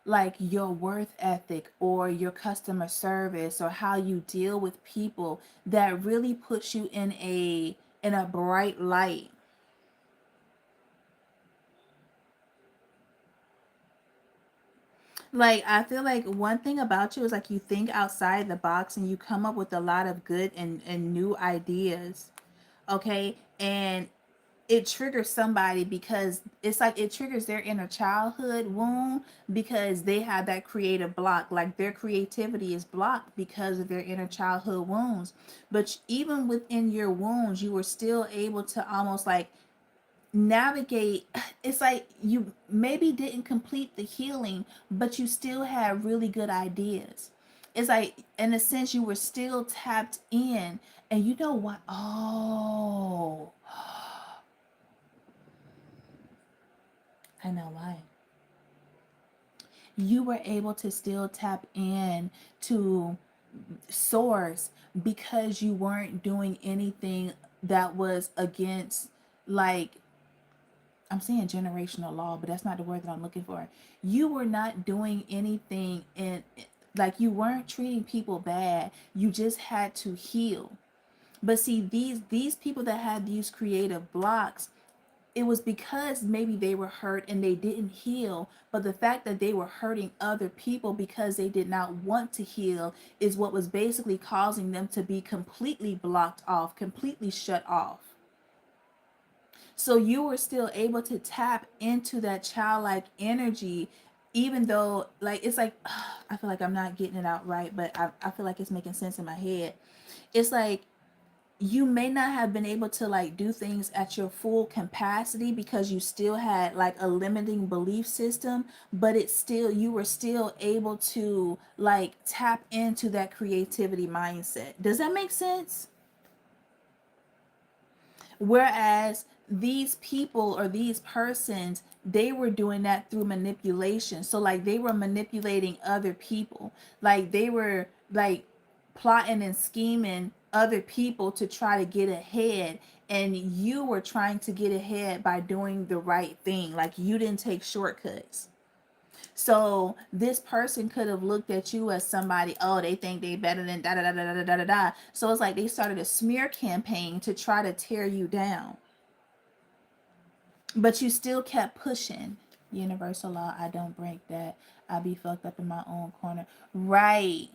like your worth ethic or your customer service or how you deal with people that really puts you in a bright light. Like I feel like one thing about you is like you think outside the box and you come up with a lot of good and new ideas. Okay? And it triggers somebody because it's like it triggers their inner childhood wound because they have that creative block. Like their creativity is blocked because of their inner childhood wounds. But even within your wounds, you were still able to almost like navigate. It's like you maybe didn't complete the healing, but you still had really good ideas. It's like in a sense you were still tapped in. And you know what? Oh, I know why. You were able to still tap in to source because you weren't doing anything that was against, like, I'm saying generational law, but that's not the word that I'm looking for. You were not doing anything in, like, you weren't treating people bad. You just had to heal. But see, these people that had these creative blocks, it was because maybe they were hurt and they didn't heal. But the fact that they were hurting other people because they did not want to heal is what was basically causing them to be completely blocked off, completely shut off. So you were still able to tap into that childlike energy, even though, like, it's like, I feel like I'm not getting it out right, but I feel like it's making sense in my head. It's like you may not have been able to like do things at your full capacity because you still had like a limiting belief system, but it's still, you were still able to like tap into that creativity mindset. Does that make sense? Whereas these people or these persons, they were doing that through manipulation. So like they were manipulating other people. Like they were like plotting and scheming other people to try to get ahead. And you were trying to get ahead by doing the right thing. Like you didn't take shortcuts. So this person could have looked at you as somebody, oh, they think they better than da da da da da da da da. So it's like they started a smear campaign to try to tear you down. But you still kept pushing. Universal law, I don't break that. I be fucked up in my own corner. Right.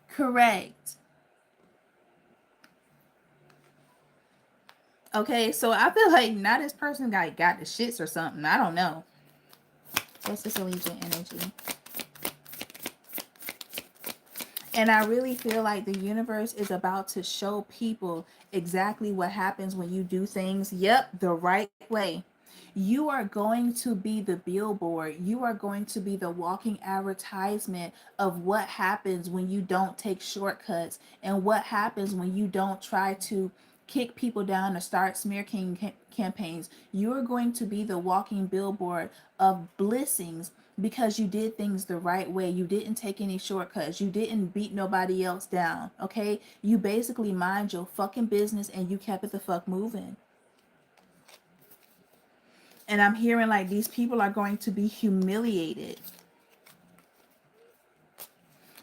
Correct. Okay, so I feel like now this person got the shits or something. I don't know. What's this Allegiant energy? And I really feel like the universe is about to show people exactly what happens when you do things, yep, the right way. You are going to be the billboard. You are going to be the walking advertisement of what happens when you don't take shortcuts, and what happens when you don't try to kick people down or start campaigns. You are going to be the walking billboard of blessings because you did things the right way. You didn't take any shortcuts. You didn't beat nobody else down. Okay? You basically mind your fucking business and you kept it the fuck moving. And I'm hearing like these people are going to be humiliated.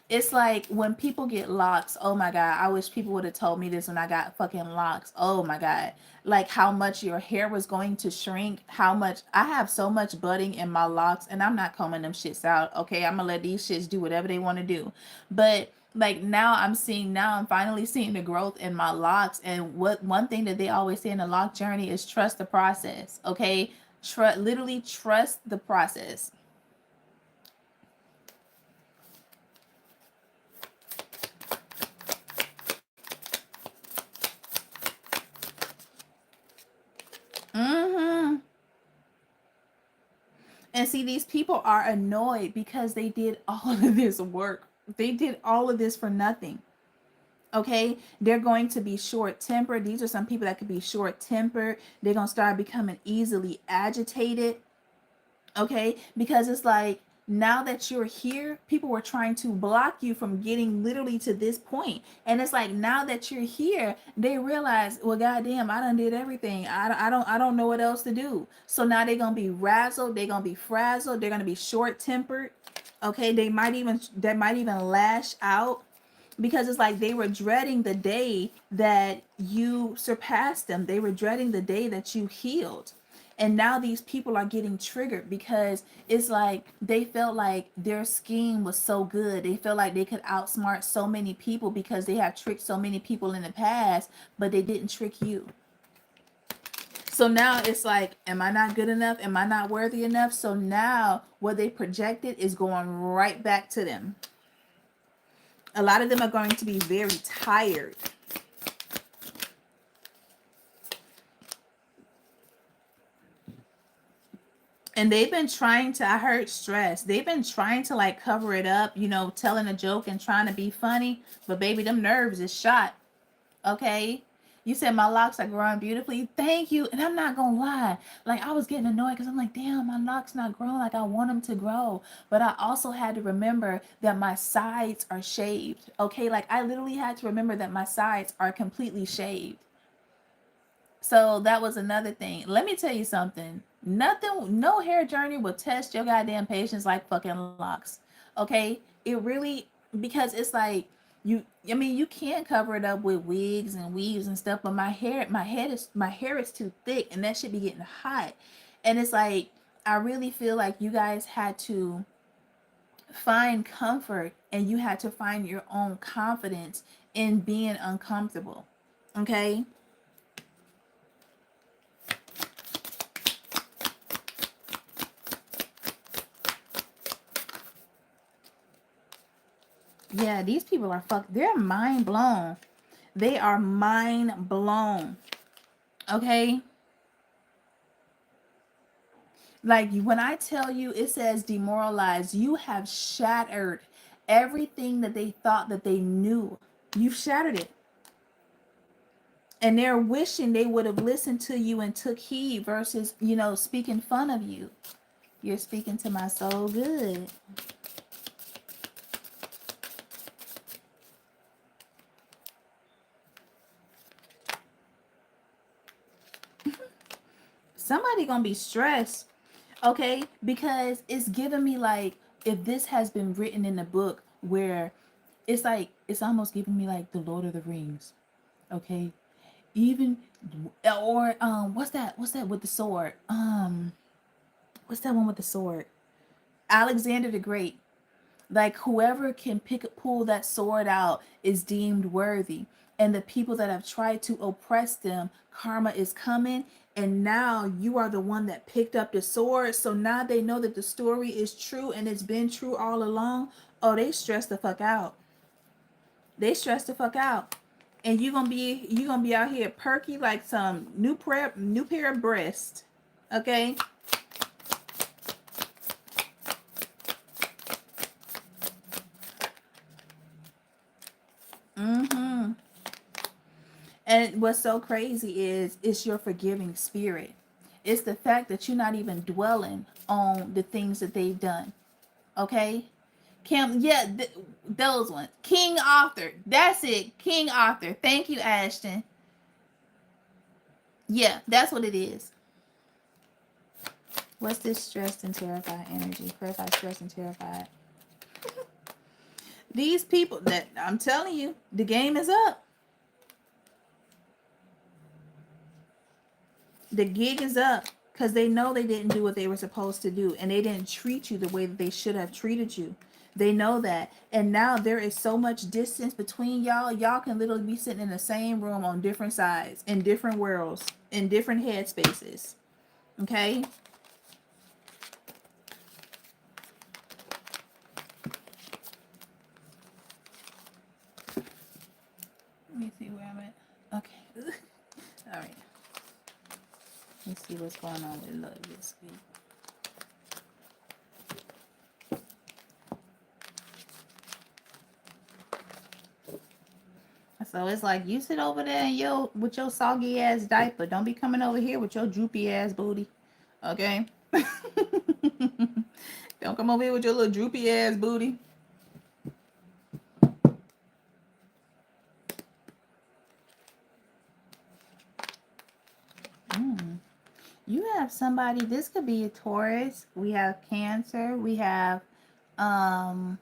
It's like when people get locks, oh my God, I wish people would have told me this when I got fucking locks. Oh my God. Like how much your hair was going to shrink, how much I have so much budding in my locks, and I'm not combing them shits out. Okay, I'm gonna let these shits do whatever they want to do. But like now I'm finally seeing the growth in my locks. And what one thing that they always say in the lock journey is trust the process. Okay. Literally trust the process. Mm-hmm. And see, these people are annoyed because they did all of this work. They did all of this for nothing. Okay, they're going to be short tempered. These are some people that could be short tempered. They're going to start becoming easily agitated. Okay, because it's like now that you're here, people were trying to block you from getting literally to this point. And it's like now that you're here, they realize, well, goddamn, I done did everything. I don't know what else to do. So now they're gonna be razzled, they're gonna be frazzled, they're gonna be short tempered. Okay, they might even lash out because it's like they were dreading the day that you surpassed them. They were dreading the day that you healed. And now these people are getting triggered because it's like they felt like their scheme was so good. They felt like they could outsmart so many people because they have tricked so many people in the past, but they didn't trick you. So now it's like, am I not good enough? Am I not worthy enough? So now what they projected is going right back to them. A lot of them are going to be very tired. And they've been trying to, I heard stress. They've been trying to like cover it up, telling a joke and trying to be funny. But baby, them nerves is shot. Okay. You said my locks are growing beautifully. Thank you. And I'm not gonna lie. Like I was getting annoyed because I'm like, damn, my locks not growing like I want them to grow. But I also had to remember that my sides are shaved. Okay. Like I literally had to remember that my sides are completely shaved. So that was another thing. Let me tell you something. Nothing, no hair journey will test your goddamn patience like fucking locks. Okay? It really, because it's like I mean, you can cover it up with wigs and weaves and stuff, but my hair is too thick and that should be getting hot. And it's like I really feel like you guys had to find comfort and you had to find your own confidence in being uncomfortable. Okay? Yeah, these people are they're mind blown. They are mind blown. Okay? Like when I tell you it says demoralized, you have shattered everything that they thought that they knew. You've shattered it. And they're wishing they would have listened to you and took heed versus, speaking fun of you. You're speaking to my soul good. Somebody gonna be stressed. Okay, because it's giving me like if this has been written in a book where it's like it's almost giving me like the Lord of the Rings. Okay, even or what's that with the sword? What's that one with the sword? Alexander the Great. Like whoever can pull that sword out is deemed worthy. And the people that have tried to oppress them, karma is coming. And now you are the one that picked up the sword. So now they know that the story is true and it's been true all along. Oh, they stressed the fuck out. They stressed the fuck out. And you gonna be out here perky like some new pair of breasts. Okay. Mm-hmm. And what's so crazy is it's your forgiving spirit. It's the fact that you're not even dwelling on the things that they've done. Okay? Kim, yeah, those ones. King Arthur. That's it. King Arthur. Thank you, Ashton. Yeah, that's what it is. What's this stressed and terrified energy? Terrified, stressed, and terrified. These people that I'm telling you, the game is up. The gig is up because they know they didn't do what they were supposed to do and they didn't treat you the way that they should have treated you. They know that. And now there is so much distance between y'all. Y'all can literally be sitting in the same room on different sides, in different worlds, in different headspaces. Okay? Let me see where I'm at. Okay. All right. Let's see what's going on with love this week. So it's like you sit over there and with your soggy ass diaper. Don't be coming over here with your droopy ass booty. Okay? Don't come over here with your little droopy ass booty. Mm. You have somebody, this could be a Taurus. We have Cancer. We have um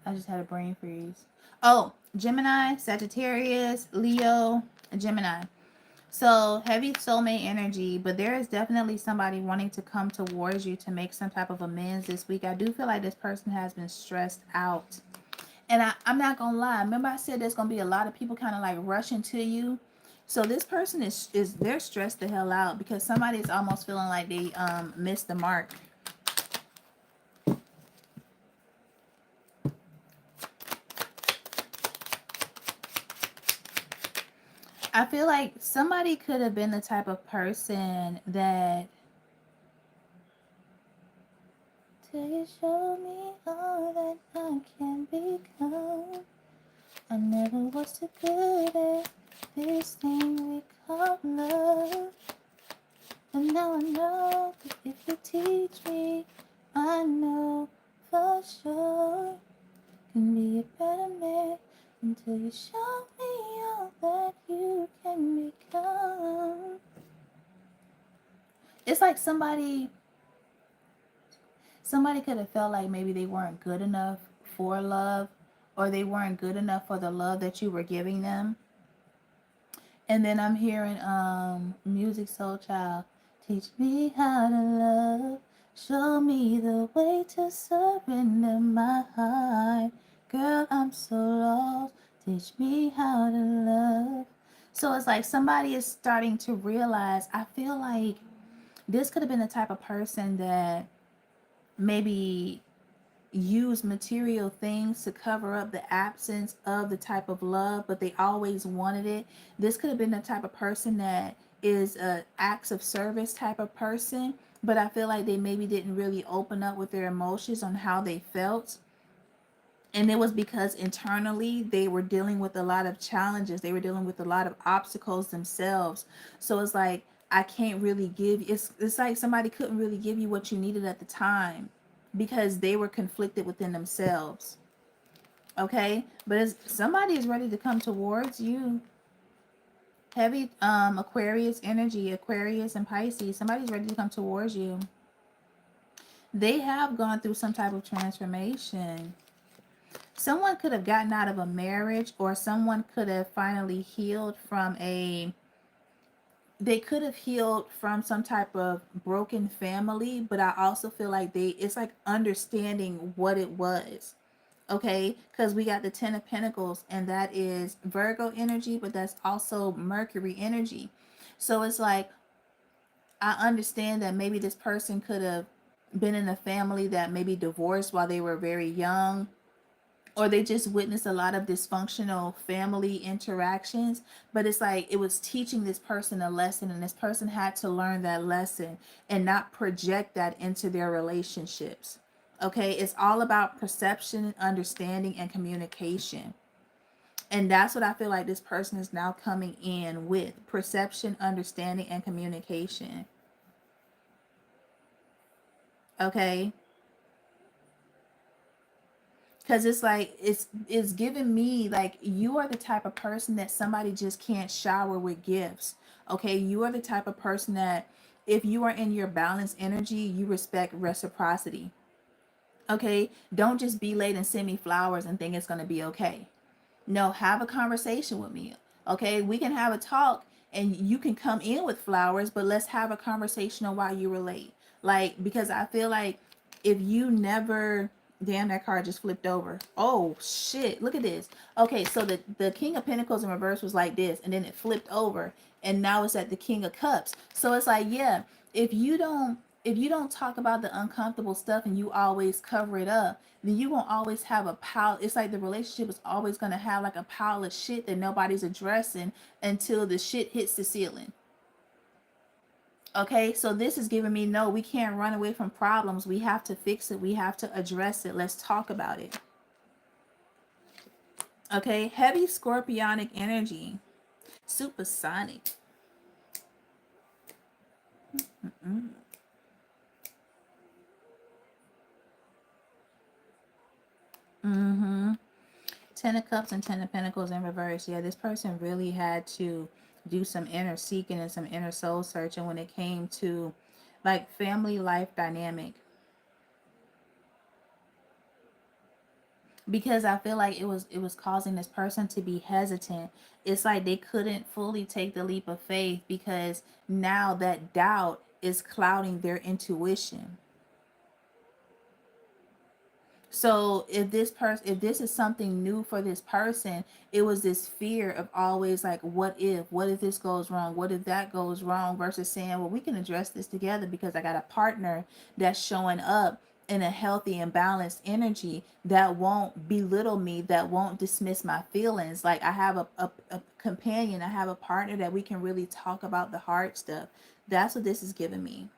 I just had a brain freeze. Oh, Gemini, Sagittarius, Leo, Gemini. So heavy soulmate energy, but there is definitely somebody wanting to come towards you to make some type of amends this week. I do feel like this person has been stressed out. And I'm not gonna lie. Remember I said there's gonna be a lot of people kind of like rushing to you. So this person is they're stressed the hell out because somebody's almost feeling like they missed the mark. I feel like somebody could have been the type of person that till you show me all that I can become. I never was too good at this thing we call love. And now I know that if you teach me, I know for sure can be a better man until you show me all that you can become. It's like somebody could have felt like maybe they weren't good enough for love, or they weren't good enough for the love that you were giving them. And then I'm hearing Music Soul Child, teach me how to love, show me the way to surrender my heart. Girl, I'm so lost, teach me how to love. So it's like somebody is starting to realize, I feel like this could have been the type of person that maybe use material things to cover up the absence of the type of love, but they always wanted it. This could have been the type of person that is a acts of service type of person, but I feel like they maybe didn't really open up with their emotions on how they felt. And it was because internally they were dealing with a lot of challenges. They were dealing with a lot of obstacles themselves. So it's like I can't really give, it's like somebody couldn't really give you what you needed at the time because they were conflicted within themselves. Okay? But as somebody is ready to come towards you, heavy Aquarius energy, Aquarius and Pisces, somebody's ready to come towards you. They have gone through some type of transformation. Someone could have gotten out of a marriage, or someone could have finally healed from they could have healed from some type of broken family, but I also feel like it's like understanding what it was. Okay, because we got the 10 of Pentacles, and that is Virgo energy, but that's also Mercury energy. So it's like I understand that maybe this person could have been in a family that maybe divorced while they were very young, or they just witnessed a lot of dysfunctional family interactions, but it's like it was teaching this person a lesson, and this person had to learn that lesson and not project that into their relationships. Okay, it's all about perception, understanding, and communication. And that's what I feel like this person is now coming in with: perception, understanding, and communication. Okay, because it's like it's giving me like you are the type of person that somebody just can't shower with gifts. Okay, you are the type of person that if you are in your balanced energy, you respect reciprocity. Okay, don't just be late and send me flowers and think it's going to be okay. No, have a conversation with me. Okay, we can have a talk and you can come in with flowers, but let's have a conversation on why you were late. Like, because I feel like if you never, damn, that card just flipped over. Oh shit, look at this. Okay, so the King of Pentacles in reverse was like this, and then it flipped over, and now it's at the King of Cups. So it's like, yeah, if you don't if you don't talk about the uncomfortable stuff and you always cover it up, then you won't always have a pile. It's like the relationship is always going to have like a pile of shit that nobody's addressing until the shit hits the ceiling. Okay, so this is giving me no, we can't run away from problems. We have to fix it. We have to address it. Let's talk about it. Okay, heavy scorpionic energy, supersonic. Mm-hmm. Ten of Cups and Ten of Pentacles in reverse. Yeah, this person really had to do some inner seeking and some inner soul searching when it came to like family life dynamic. Because I feel like it was causing this person to be hesitant. It's like they couldn't fully take the leap of faith because now that doubt is clouding their intuition. So if this is something new for this person, it was this fear of always like, what if this goes wrong? What if that goes wrong? Versus saying, well, we can address this together because I got a partner that's showing up in a healthy and balanced energy that won't belittle me, that won't dismiss my feelings. Like I have a companion, I have a partner that we can really talk about the hard stuff. That's what this is giving me.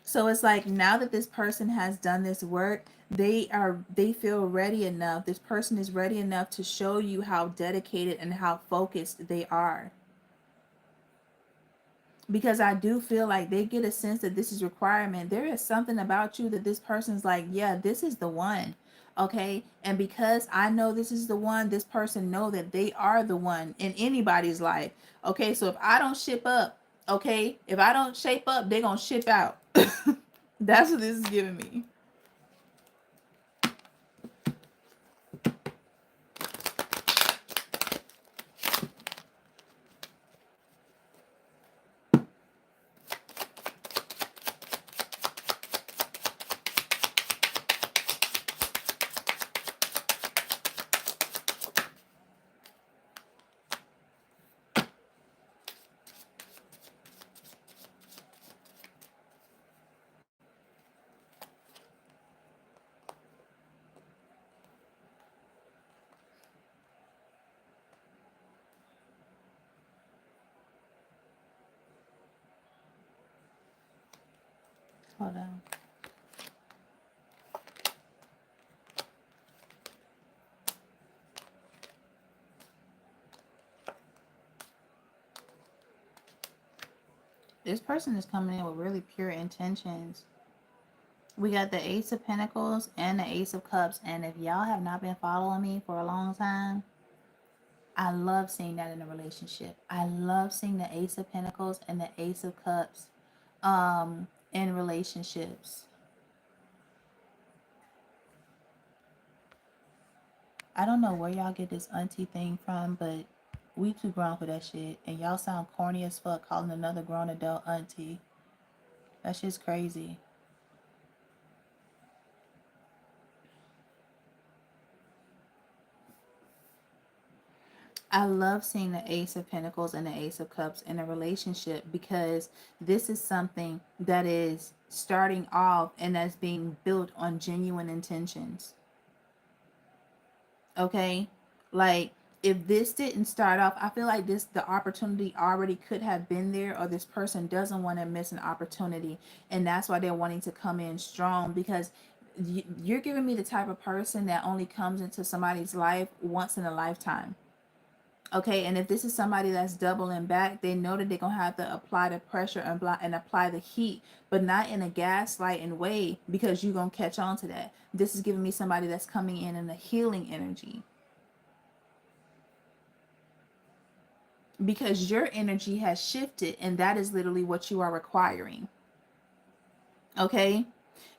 So it's like now that this person has done this work, they feel ready enough. This person is ready enough to show you how dedicated and how focused they are. Because I do feel like they get a sense that this is requirement. There is something about you that this person's like, yeah, this is the one. Okay? And because I know this is the one, this person know that they are the one in anybody's life. Okay? So if I don't ship up, okay? If I don't shape up, they're going to ship out. That's what this is giving me. Hold on. This person is coming in with really pure intentions. We got the Ace of Pentacles and the Ace of Cups. And if y'all have not been following me for a long time, I love seeing that in a relationship. I love seeing the Ace of Pentacles and the Ace of Cups in relationships. I don't know where y'all get this auntie thing from, but we too grown for that shit. And y'all sound corny as fuck calling another grown adult auntie. That shit's crazy. I love seeing the Ace of Pentacles and the Ace of Cups in a relationship because this is something that is starting off and that's being built on genuine intentions. Okay? Like, if this didn't start off, I feel like the opportunity already could have been there, or this person doesn't want to miss an opportunity, and that's why they're wanting to come in strong, because you're giving me the type of person that only comes into somebody's life once in a lifetime. Okay, and if this is somebody that's doubling back, they know that they're gonna have to apply the pressure and apply the heat, but not in a gaslighting way, because you're gonna catch on to that. This is giving me somebody that's coming in a healing energy, because your energy has shifted, and that is literally what you are requiring. Okay,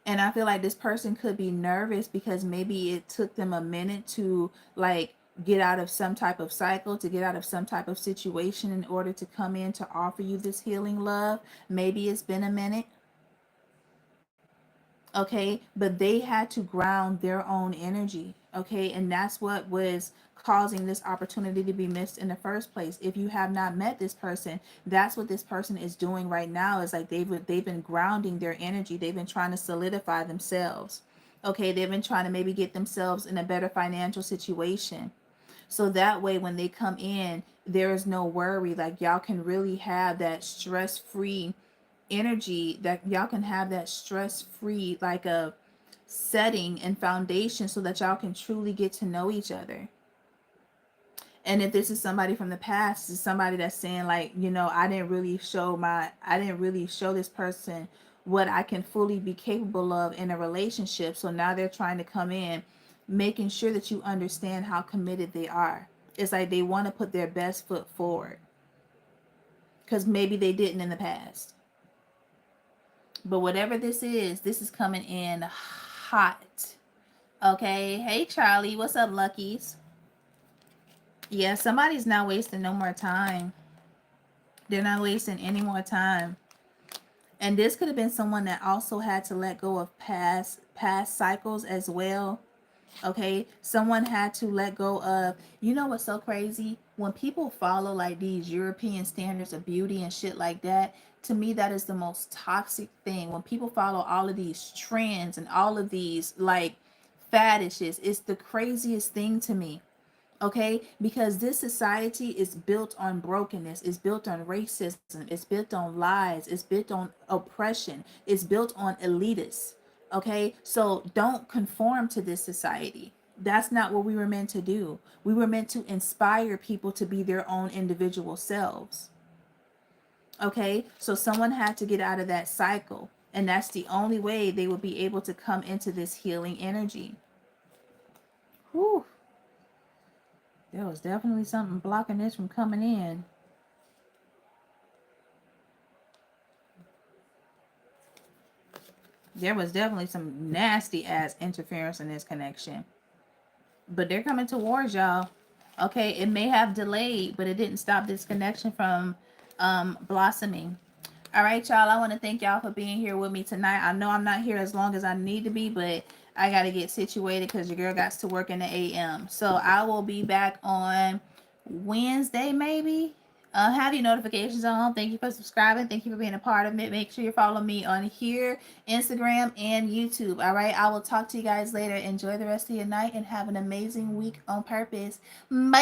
and I feel like this person could be nervous because maybe it took them a minute to, like, get out of some type of cycle, to get out of some type of situation in order to come in to offer you this healing love. Maybe it's been a minute. Okay, but they had to ground their own energy. Okay, and that's what was causing this opportunity to be missed in the first place. If you have not met this person, that's what this person is doing right now, is like they've been grounding their energy. They've been trying to solidify themselves. Okay, they've been trying to maybe get themselves in a better financial situation, so that way when they come in, there is no worry. Like, y'all can really have that stress free energy, that y'all can have that stress free, like, a setting and foundation, so that y'all can truly get to know each other. And if this is somebody from the past, this is somebody that's saying, like, I didn't really show this person what I can fully be capable of in a relationship, so now they're trying to come in, making sure that you understand how committed they are. It's like they want to put their best foot forward, because maybe they didn't in the past. But whatever this is coming in hot. Okay. Hey, Charlie. What's up, Luckies? Yeah, somebody's not wasting no more time. They're not wasting any more time. And this could have been someone that also had to let go of past cycles as well. Okay, someone had to let go of, you know what's so crazy, when people follow like these European standards of beauty and shit like that, to me that is the most toxic thing. When people follow all of these trends and all of these, like, fetishes, it's the craziest thing to me. Okay, because this society is built on brokenness, it's built on racism, it's built on lies, it's built on oppression, it's built on elitists. Okay, so don't conform to this society. That's not what we were meant to do. We were meant to inspire people to be their own individual selves. Okay, so someone had to get out of that cycle, and that's the only way they would be able to come into this healing energy. Whew. There was definitely something blocking this from coming in. There was definitely some nasty ass interference in this connection. But they're coming towards y'all. Okay, it may have delayed, but it didn't stop this connection from blossoming. All right, y'all. I want to thank y'all for being here with me tonight. I know I'm not here as long as I need to be, but I got to get situated because your girl got to work in the AM. So I will be back on Wednesday, maybe. Have your notifications on. Thank you for subscribing. Thank you for being a part of it. Make sure you follow me on here, Instagram, and YouTube. All right. I will talk to you guys later. Enjoy the rest of your night and have an amazing week on purpose. Bye.